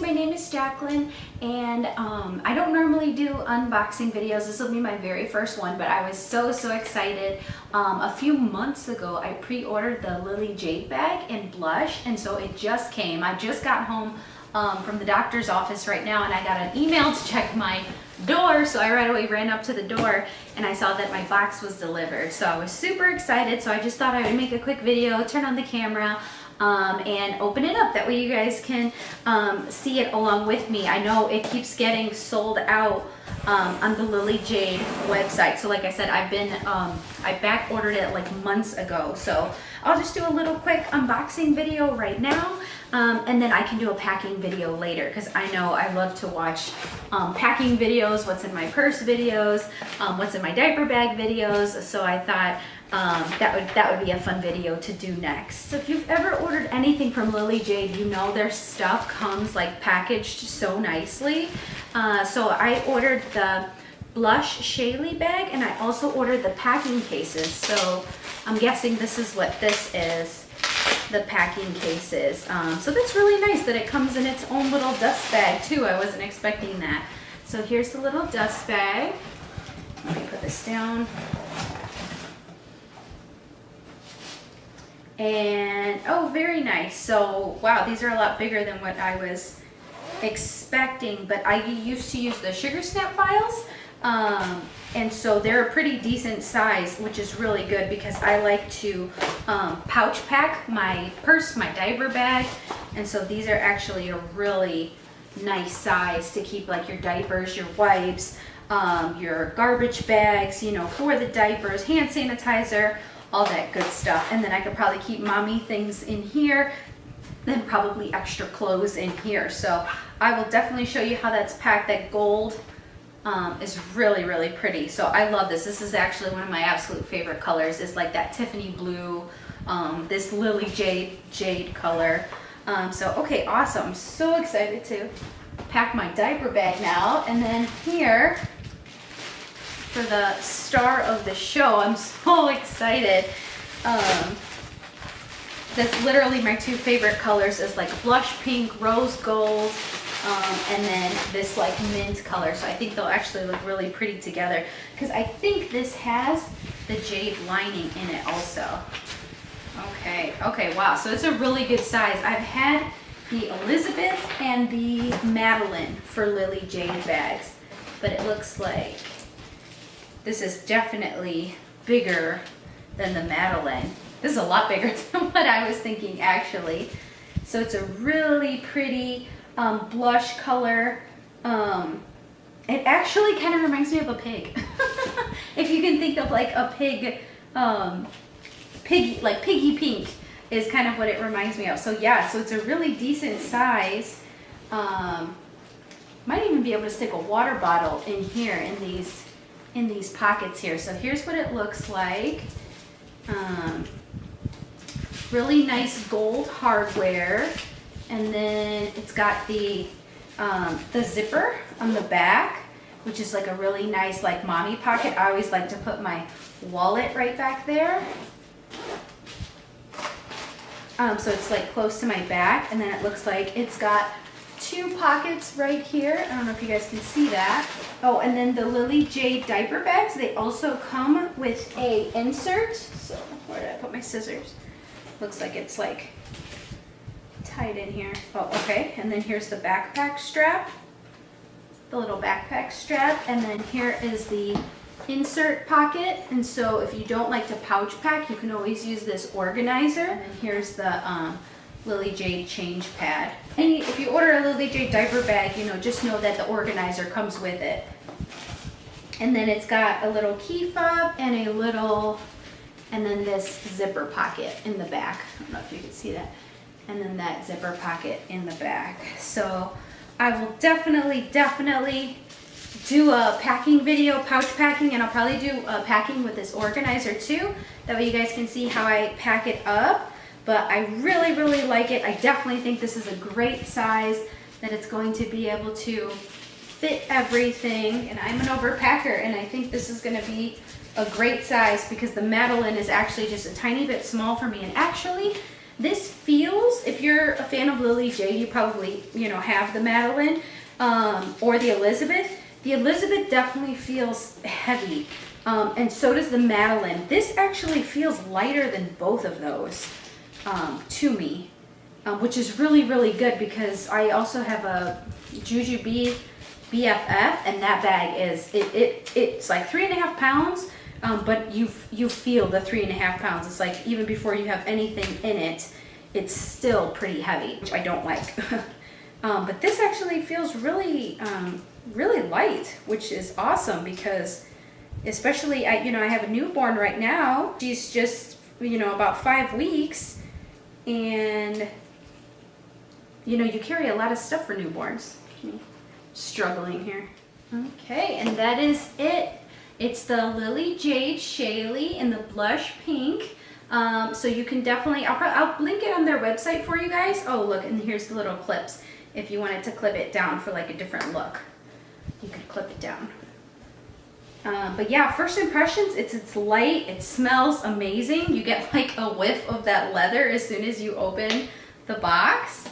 my name is Jacqueline, and I don't normally do unboxing videos. This will be my very first one, but I was so excited. A few months ago, I pre-ordered the Lily Jade bag in blush, and so it just came. I just got home from the doctor's office right now, and I got an email to check my door, so I right away ran up to the door and I saw that my box was delivered. So I was super excited, so I just thought I would make a quick video, turn on the camera, and open it up. That way you guys can see it along with me. I know it keeps getting sold out on the Lily Jade website. So like I said, I back ordered it like months ago. So I'll just do a little quick unboxing video right now. And then I can do a packing video later, because I know I love to watch packing videos, what's in my purse videos, what's in my diaper bag videos. So I thought that would be a fun video to do next. So if you've ever ordered anything from Lily Jade, you know their stuff comes like packaged so nicely. So I ordered the Blush Shaylee bag, and I also ordered the packing cases. So I'm guessing this is what this is. The packing cases. So that's really nice that it comes in its own little dust bag too. I wasn't expecting that. So here's the little dust bag. Let me put this down. And oh, very nice. So wow, these are a lot bigger than what I was expecting, but I used to use the Sugar Snap files. And so they're a pretty decent size, which is really good because I like to pouch pack my purse, my diaper bag. And so these are actually a really nice size to keep like your diapers, your wipes, your garbage bags, you know, for the diapers, hand sanitizer, all that good stuff. And then I could probably keep mommy things in here, then probably extra clothes in here. So I will definitely show you how that's packed. That gold is really pretty. So I love this. This is actually one of my absolute favorite colors, is like that Tiffany blue, this Lily Jade color. So okay, awesome. So excited to pack my diaper bag now. And then here, for the star of the show, I'm so excited. That's literally my two favorite colors, is like blush pink, rose gold, and then this like mint color. So I think they'll actually look really pretty together, because I think this has the jade lining in it also. Okay, wow, so it's a really good size. I've had the Elizabeth and the Madeline for Lily Jade bags, but it looks like this is definitely bigger than the Madeline. This is a lot bigger than what I was thinking, actually. So it's a really pretty blush color. It actually kind of reminds me of a pig. If you can think of like a pig, like piggy pink is kind of what it reminds me of. So yeah, so it's a really decent size. Might even be able to stick a water bottle in here in these pockets here. So here's what it looks like. Really nice gold hardware, and then it's got the zipper on the back, which is like a really nice like mommy pocket. I always like to put my wallet right back there. So it's like close to my back, and then it looks like it's got two pockets right here. I don't know if you guys can see that. Oh, and then the Lily Jade diaper bags, they also come with a insert. So where did I put my scissors? Looks like it's like tied in here. Oh, okay. And then here's the backpack strap, the little backpack strap. And then here is the insert pocket. And so if you don't like to pouch pack, you can always use this organizer. And then here's the Lily Jade change pad. And if you order a Lily Jade diaper bag, you know, just know that the organizer comes with it. And then it's got a little key fob and a little, and then this zipper pocket in the back. I don't know if you can see that. And then that zipper pocket in the back. So I will definitely do a packing video, pouch packing, and I'll probably do a packing with this organizer too. That way you guys can see how I pack it up. But I really like it. I definitely think this is a great size, that it's going to be able to fit everything. And I'm an overpacker, and I think this is gonna be a great size, because the Madeline is actually just a tiny bit small for me. And actually, This feels, if you're a fan of Lily Jade, you probably, you know, have the Madeline or the Elizabeth. The Elizabeth definitely feels heavy, and so does the Madeline. This actually feels lighter than both of those to me, which is really, really good because I also have a Jujube BFF, and that bag is, it's like 3.5 pounds. But you feel the 3.5 pounds. It's like even before you have anything in it, it's still pretty heavy, which I don't like. But this actually feels really, really light, which is awesome because, especially I have a newborn right now. She's just about 5 weeks, and you carry a lot of stuff for newborns. Struggling here. Okay, and that is it. It's the Lily Jade Shaylee in the blush pink. So you can definitely, I'll link it on their website for you guys. Oh, look, and here's the little clips. If you wanted to clip it down for like a different look, you could clip it down. But yeah, first impressions, it's light, it smells amazing. You get like a whiff of that leather as soon as you open the box.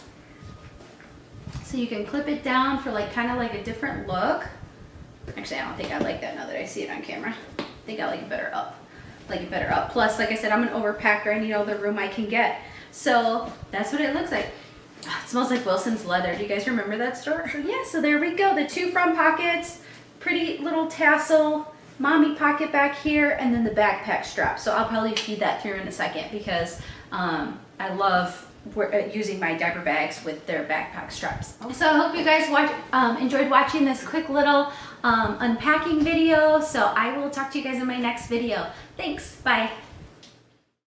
So you can clip it down for like kind of like a different look. Actually, I don't think I like that now that I see it on camera. I think I like it better up. Plus, like I said, I'm an overpacker. I need all the room I can get. So that's what it looks like. Oh, it smells like Wilson's leather. Do you guys remember that store? So yeah, so there we go. The 2 front pockets, pretty little tassel, mommy pocket back here, and then the backpack strap. So I'll probably feed that through in a second because I love using my diaper bags with their backpack straps. So I hope you guys enjoyed watching this quick little unpacking video. So I will talk to you guys in my next video. Thanks, bye.